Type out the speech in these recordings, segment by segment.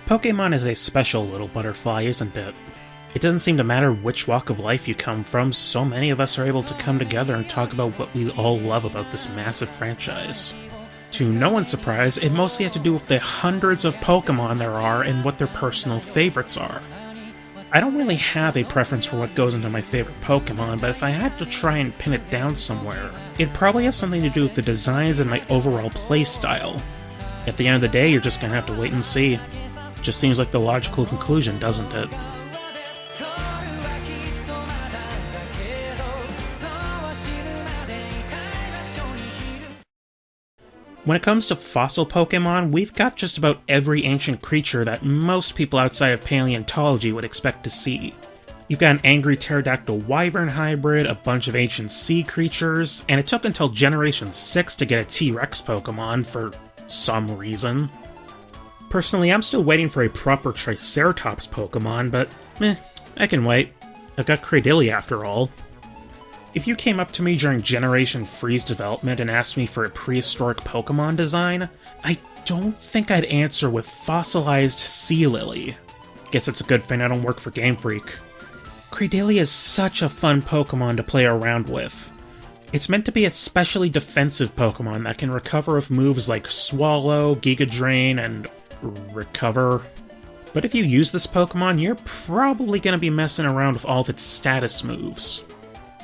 Pokémon is a special little butterfly, isn't it? It doesn't seem to matter which walk of life you come from, so many of us are able to come together and talk about what we all love about this massive franchise. To no one's surprise, it mostly has to do with the hundreds of Pokémon there are and what their personal favorites are. I don't really have a preference for what goes into my favorite Pokémon, but if I had to try and pin it down somewhere, it'd probably have something to do with the designs and my overall playstyle. At the end of the day, you're just gonna have to wait and see. Just seems like the logical conclusion, doesn't it? When it comes to fossil Pokémon, we've got just about every ancient creature that most people outside of paleontology would expect to see. You've got an angry pterodactyl wyvern hybrid, a bunch of ancient sea creatures, and it took until Generation 6 to get a T-Rex Pokémon for some reason. Personally, I'm still waiting for a proper Triceratops Pokémon, but I can wait. I've got Credelia after all. If you came up to me during Generation Free's development and asked me for a prehistoric Pokémon design, I don't think I'd answer with fossilized sea lily. Guess it's a good thing I don't work for Game Freak. Credelia is such a fun Pokémon to play around with. It's meant to be a specially defensive Pokémon that can recover with moves like Swallow, Giga Drain, and Recover. But if you use this Pokémon, you're probably going to be messing around with all of its status moves.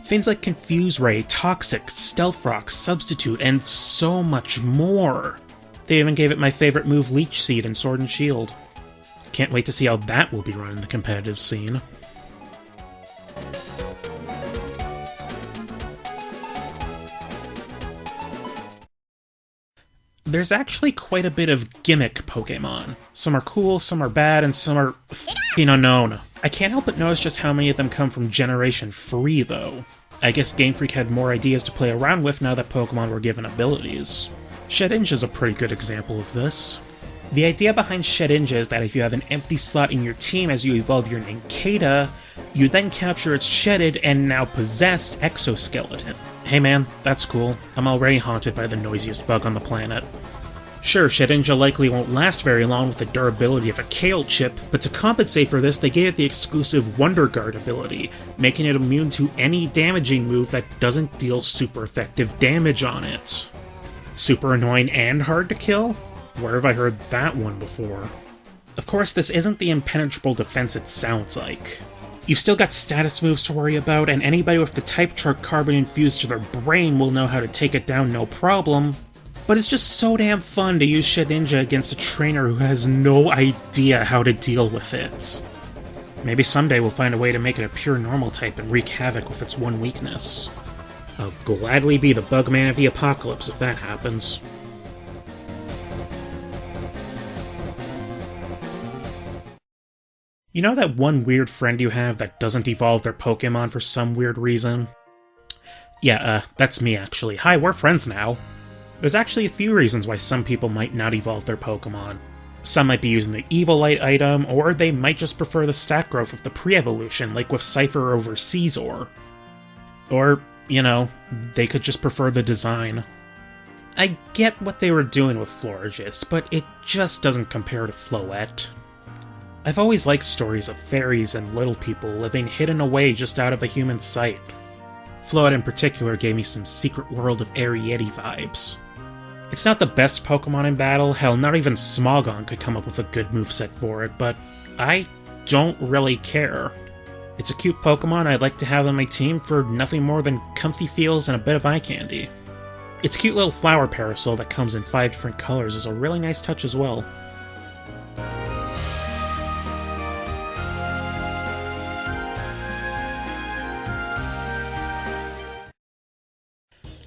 Things like Confuse Ray, Toxic, Stealth Rock, Substitute, and so much more. They even gave it my favorite move, Leech Seed, in Sword and Shield. Can't wait to see how that will be run in the competitive scene. There's actually quite a bit of gimmick Pokémon. Some are cool, some are bad, and some are f***ing unknown. I can't help but notice just how many of them come from Generation 3, though. I guess Game Freak had more ideas to play around with now that Pokémon were given abilities. Shedinja is a pretty good example of this. The idea behind Shedinja is that if you have an empty slot in your team as you evolve your Nincada, you then capture its shedded and now possessed exoskeleton. Hey man, that's cool. I'm already haunted by the noisiest bug on the planet. Sure, Shedinja likely won't last very long with the durability of a Kale chip, but to compensate for this, they gave it the exclusive Wonder Guard ability, making it immune to any damaging move that doesn't deal super effective damage on it. Super annoying and hard to kill? Where have I heard that one before? Of course, this isn't the impenetrable defense it sounds like. You've still got status moves to worry about, and anybody with the type chart carbon infused to their brain will know how to take it down no problem. But it's just so damn fun to use Shedinja against a trainer who has no idea how to deal with it. Maybe someday we'll find a way to make it a pure normal type and wreak havoc with its one weakness. I'll gladly be the Bugman of the Apocalypse if that happens. You know that one weird friend you have that doesn't evolve their Pokémon for some weird reason? Yeah, that's me actually. Hi, we're friends now. There's actually a few reasons why some people might not evolve their Pokémon. Some might be using the Evilite item, or they might just prefer the stat growth of the pre-evolution, like with Cypher over Caesar. Or, they could just prefer the design. I get what they were doing with Florges, but it just doesn't compare to Floette. I've always liked stories of fairies and little people living hidden away just out of a human sight. Floyd in particular gave me some Secret World of Arrietty vibes. It's not the best Pokemon in battle, hell, not even Smogon could come up with a good moveset for it, but I don't really care. It's a cute Pokemon I'd like to have on my team for nothing more than comfy feels and a bit of eye candy. Its cute little flower parasol that comes in 5 different colors is a really nice touch as well.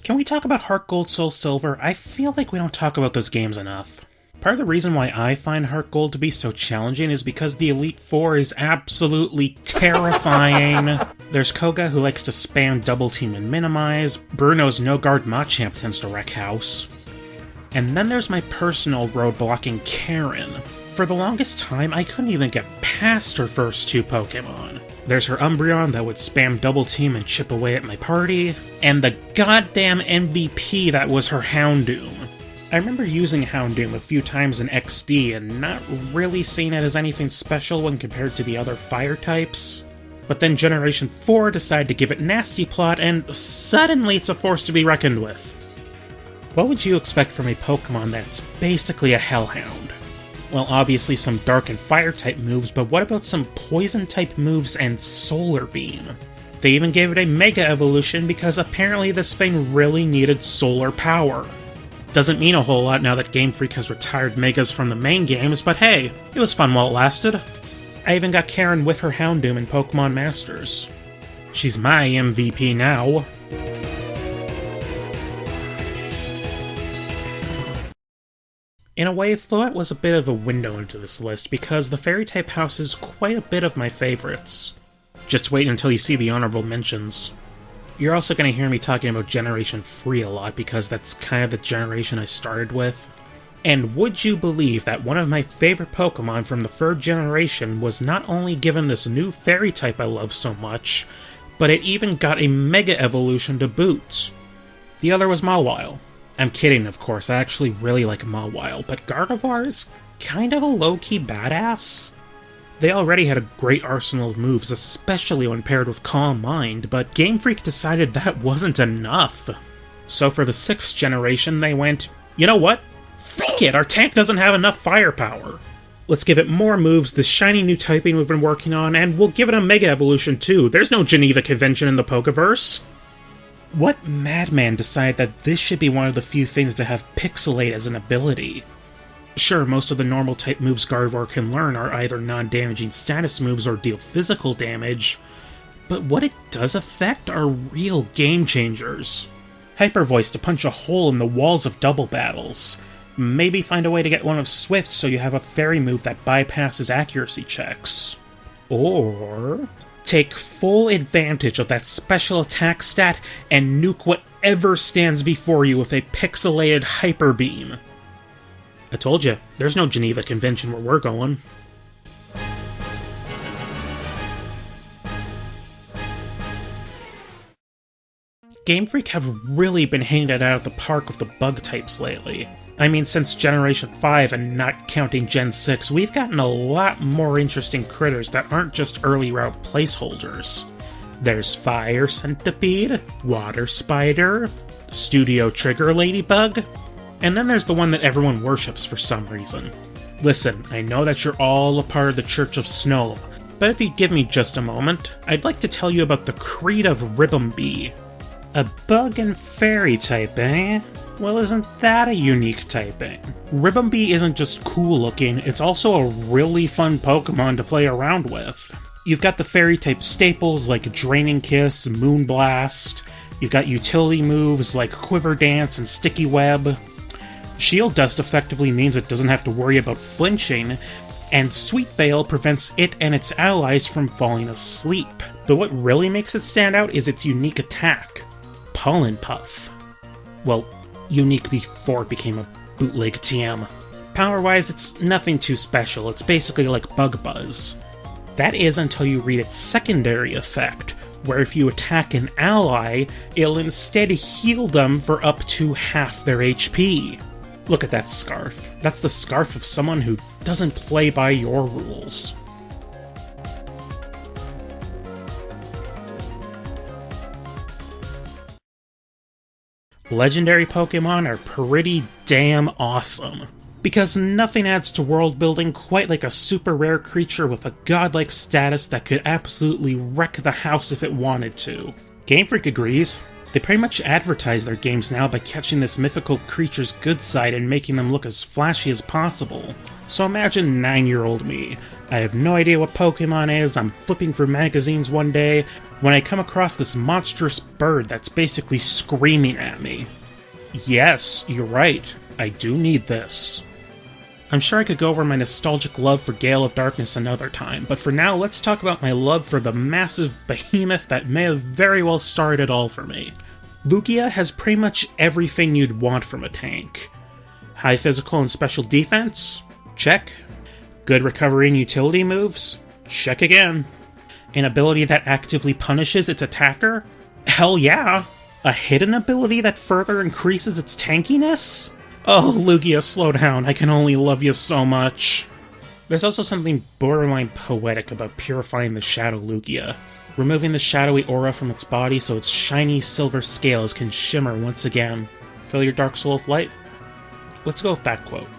Can we talk about Heart Gold, Soul Silver? I feel like we don't talk about those games enough. Part of the reason why I find Heart Gold to be so challenging is because the Elite Four is absolutely terrifying. There's Koga, who likes to spam Double Team and Minimize. Bruno's No-Guard Machamp tends to wreck house. And then there's my personal roadblocking Karen. For the longest time, I couldn't even get past her first 2 Pokemon. There's her Umbreon that would spam Double Team and chip away at my party, and the goddamn MVP that was her Houndoom. I remember using Houndoom a few times in XD and not really seeing it as anything special when compared to the other fire types. But then Generation 4 decided to give it nasty plot, and suddenly it's a force to be reckoned with. What would you expect from a Pokemon that's basically a Hellhound? Well, obviously some Dark and Fire-type moves, but what about some Poison-type moves and Solar Beam? They even gave it a Mega Evolution because apparently this thing really needed solar power. Doesn't mean a whole lot now that Game Freak has retired Megas from the main games, but hey, it was fun while it lasted. I even got Karen with her Houndoom in Pokemon Masters. She's my MVP now. In a way, Floyd was a bit of a window into this list because the Fairy-type house is quite a bit of my favorites. Just wait until you see the honorable mentions. You're also going to hear me talking about Generation 3 a lot because that's kind of the generation I started with. And would you believe that one of my favorite Pokemon from the 3rd generation was not only given this new Fairy type I love so much, but it even got a Mega Evolution to boot. The other was Mawile. I'm kidding, of course, I actually really like Mawile, but Gargavar is kind of a low-key badass. They already had a great arsenal of moves, especially when paired with Calm Mind, but Game Freak decided that wasn't enough. So for the 6th generation, they went, you know what? F*** it, our tank doesn't have enough firepower. Let's give it more moves, this shiny new typing we've been working on, and we'll give it a Mega Evolution too. There's no Geneva Convention in the Pokeverse. What madman decided that this should be one of the few things to have Pixelate as an ability? Sure, most of the normal type moves Gargavar can learn are either non-damaging status moves or deal physical damage, but what it does affect are real game changers. Hyper Voice to punch a hole in the walls of double battles. Maybe find a way to get one of Swift so you have a fairy move that bypasses accuracy checks. Or take full advantage of that special attack stat and nuke whatever stands before you with a pixelated Hyper Beam. I told you, there's no Geneva Convention where we're going. Game Freak have really been hitting it out of the park with the bug types lately. I mean, since Generation 5 and not counting Gen 6, we've gotten a lot more interesting critters that aren't just early route placeholders. There's Fire Centipede, Water Spider, Studio Trigger Ladybug, and then there's the one that everyone worships for some reason. Listen, I know that you're all a part of the Church of Snow, but if you give me just a moment, I'd like to tell you about the Creed of Ribbonbee. A bug and fairy type, eh? Well, isn't that a unique typing? Ribbonbee isn't just cool looking, it's also a really fun Pokemon to play around with. You've got the fairy type staples like Draining Kiss, Moonblast. You've got utility moves like Quiver Dance and Sticky Web. Shield Dust effectively means it doesn't have to worry about flinching, and Sweet Veil prevents it and its allies from falling asleep. But what really makes it stand out is its unique attack, Pollen Puff. Well, unique before it became a bootleg TM. Power-wise, it's nothing too special, it's basically like Bug Buzz. That is until you read its secondary effect, where if you attack an ally, it'll instead heal them for up to half their HP. Look at that scarf. That's the scarf of someone who doesn't play by your rules. Legendary Pokemon are pretty damn awesome, because nothing adds to world building quite like a super rare creature with a godlike status that could absolutely wreck the house if it wanted to. Game Freak agrees. They pretty much advertise their games now by catching this mythical creature's good side and making them look as flashy as possible. So imagine 9-year-old me. I have no idea what Pokemon is, I'm flipping through magazines one day, when I come across this monstrous bird that's basically screaming at me. Yes, you're right, I do need this. I'm sure I could go over my nostalgic love for Gale of Darkness another time, but for now let's talk about my love for the massive behemoth that may have very well started it all for me. Lugia has pretty much everything you'd want from a tank. High physical and special defense? Check. Good recovery and utility moves? Check again. An ability that actively punishes its attacker? Hell yeah! A hidden ability that further increases its tankiness? Oh, Lugia, slow down. I can only love you so much. There's also something borderline poetic about purifying the Shadow Lugia, removing the shadowy aura from its body so its shiny silver scales can shimmer once again. Feel your dark soul with light? Let's go with that quote.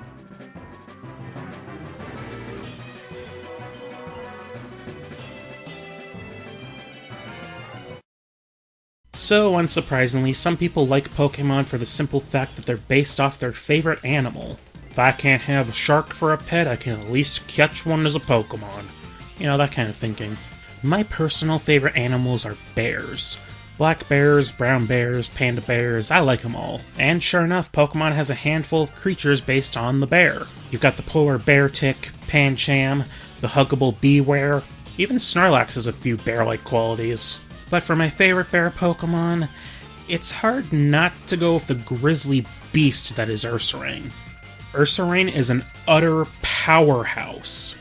So, unsurprisingly, some people like Pokémon for the simple fact that they're based off their favorite animal. If I can't have a shark for a pet, I can at least catch one as a Pokémon. You know, that kind of thinking. My personal favorite animals are bears. Black bears, brown bears, panda bears, I like them all. And sure enough, Pokémon has a handful of creatures based on the bear. You've got the polar bear tick, Pancham, the huggable Beeware, even Snorlax has a few bear-like qualities. But for my favorite bear Pokémon, it's hard not to go with the grizzly beast that is Ursaring. Ursaring is an utter powerhouse.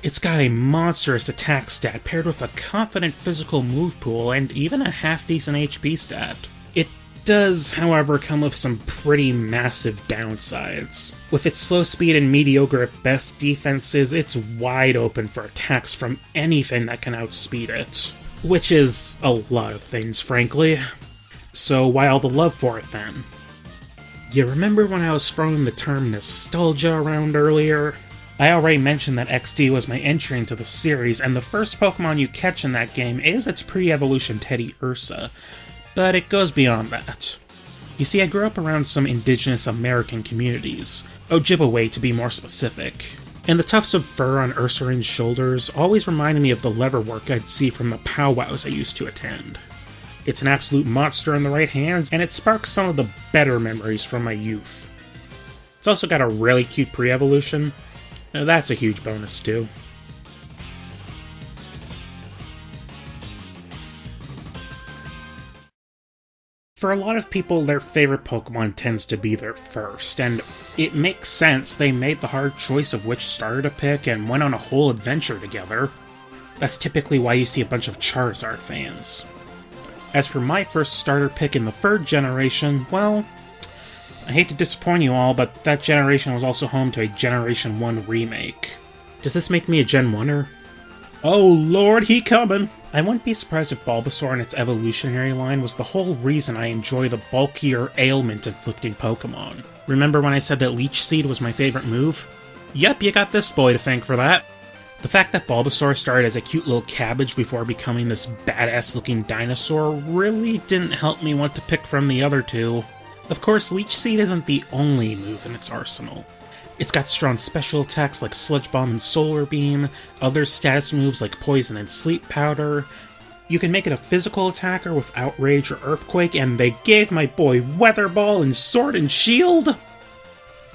It's got a monstrous attack stat paired with a confident physical move pool and even a half-decent HP stat. It does, however, come with some pretty massive downsides. With its slow speed and mediocre at best defenses, it's wide open for attacks from anything that can outspeed it. Which is a lot of things, frankly. So why all the love for it, then? You remember when I was throwing the term nostalgia around earlier? I already mentioned that XD was my entry into the series, and the first Pokemon you catch in that game is its pre-evolution Teddy Ursa, but it goes beyond that. You see, I grew up around some indigenous American communities, Ojibwe to be more specific, and the tufts of fur on Ursaring's shoulders always reminded me of the leatherwork I'd see from the powwows I used to attend. It's an absolute monster in the right hands, and it sparks some of the better memories from my youth. It's also got a really cute pre-evolution. That's a huge bonus, too. For a lot of people, their favorite Pokemon tends to be their first, and it makes sense. They made the hard choice of which starter to pick and went on a whole adventure together. That's typically why you see a bunch of Charizard fans. As for my first starter pick in the third generation, well, I hate to disappoint you all, but that generation was also home to a Generation 1 remake. Does this make me a Gen 1er? Oh lord, he coming! I wouldn't be surprised if Bulbasaur and its evolutionary line was the whole reason I enjoy the bulkier, ailment-inflicting Pokemon. Remember when I said that Leech Seed was my favorite move? Yep, you got this boy to thank for that. The fact that Bulbasaur started as a cute little cabbage before becoming this badass-looking dinosaur really didn't help me want to pick from the other two. Of course, Leech Seed isn't the only move in its arsenal. It's got strong special attacks like Sludge Bomb and Solar Beam, other status moves like Poison and Sleep Powder. You can make it a physical attacker with Outrage or Earthquake, and they gave my boy Weather Ball and Sword and Shield!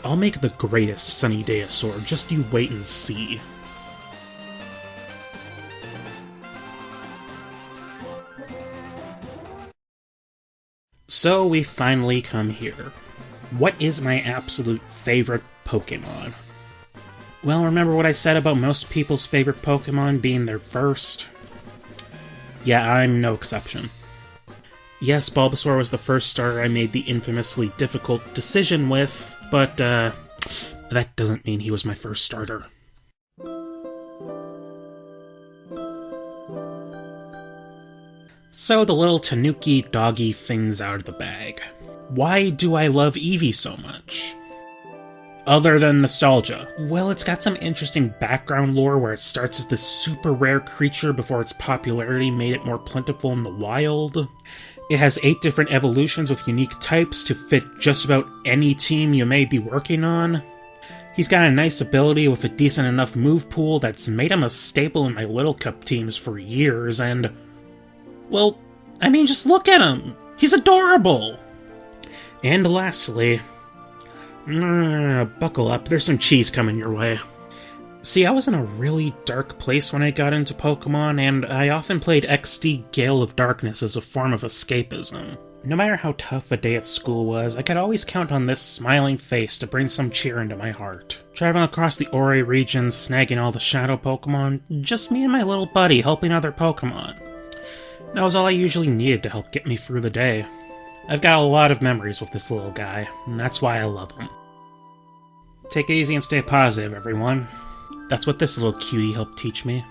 I'll make the greatest Sunny Deosaur, just you wait and see. So we finally come here. What is my absolute favorite Pokemon? Well, remember what I said about most people's favorite Pokemon being their first? Yeah, I'm no exception. Yes, Bulbasaur was the first starter I made the infamously difficult decision with, but that doesn't mean he was my first starter. So the little Tanuki doggy thing's out of the bag. Why do I love Eevee so much? Other than nostalgia. Well, it's got some interesting background lore where it starts as this super rare creature before its popularity made it more plentiful in the wild. It has 8 different evolutions with unique types to fit just about any team you may be working on. He's got a nice ability with a decent enough move pool that's made him a staple in my Little Cup teams for years, and well, I mean, just look at him! He's adorable! And lastly, buckle up, there's some cheese coming your way. See, I was in a really dark place when I got into Pokemon, and I often played XD Gale of Darkness as a form of escapism. No matter how tough a day at school was, I could always count on this smiling face to bring some cheer into my heart. Traveling across the Ori region, snagging all the shadow Pokemon, just me and my little buddy helping other Pokemon. That was all I usually needed to help get me through the day. I've got a lot of memories with this little guy, and that's why I love him. Take it easy and stay positive, everyone. That's what this little cutie helped teach me.